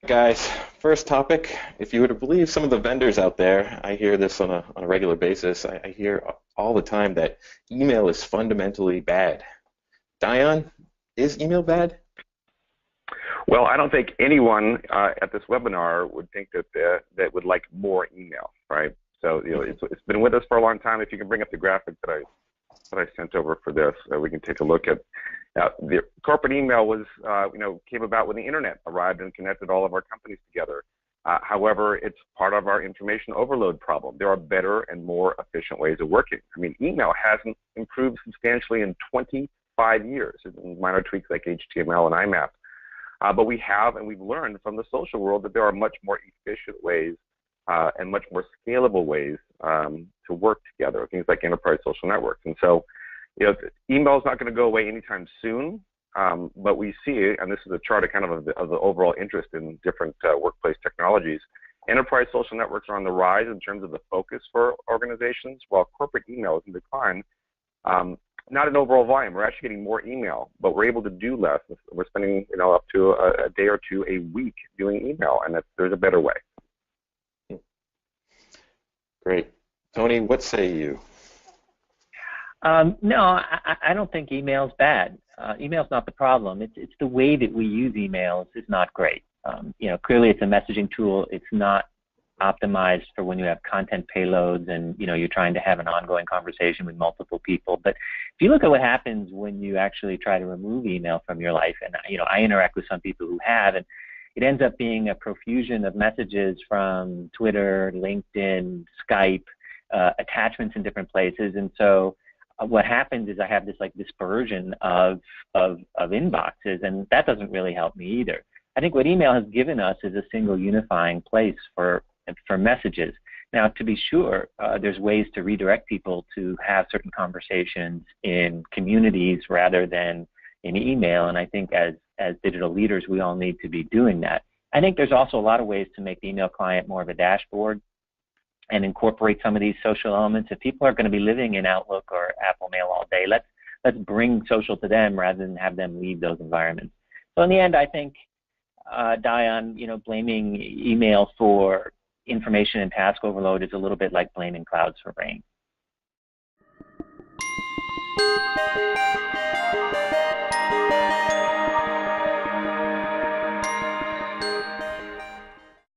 Guys, first topic. If you were to believe some of the vendors out there, I hear this on a regular basis. I hear all the time that email is fundamentally bad. Dion, is email bad? Well, I don't think anyone at this webinar would think that would like more email, right? So it's been with us for a long time. If you can bring up the graphic that I sent over for this, we can take a look at. The corporate email was came about when the internet arrived and connected all of our companies together. However, it's part of our information overload problem. There are better and more efficient ways of working. I mean, email hasn't improved substantially in 25 years. Minor tweaks like HTML and IMAP. But we have, and we've learned from the social world that there are much more efficient ways and much more scalable ways to work together, things like enterprise social networks. And so, email is not going to go away anytime soon, but we see, and this is a chart of the overall interest in different workplace technologies, enterprise social networks are on the rise in terms of the focus for organizations, while corporate email is in decline. Not in overall volume. We're actually getting more email, but we're able to do less. We're spending up to a day or two a week doing email, and there's a better way. Great. Tony, what say you? No, I don't think email's bad. Email's not the problem. It's the way that we use emails is not great. Clearly it's a messaging tool. It's not optimized for when you have content payloads and you're trying to have an ongoing conversation with multiple people. But if you look at what happens when you actually try to remove email from your life, and I interact with some people who have, and it ends up being a profusion of messages from Twitter, LinkedIn, Skype, attachments in different places, and so what happens is I have this dispersion of inboxes, and that doesn't really help me either. I think what email has given us is a single unifying place for messages. Now, to be sure, there's ways to redirect people to have certain conversations in communities rather than in email, and I think as digital leaders, we all need to be doing that. I think there's also a lot of ways to make the email client more of a dashboard and incorporate some of these social elements. If people are going to be living in Outlook or Apple Mail all day, let's bring social to them rather than have them leave those environments. So in the end, I think, Dion, blaming email for information and task overload is a little bit like blaming clouds for rain.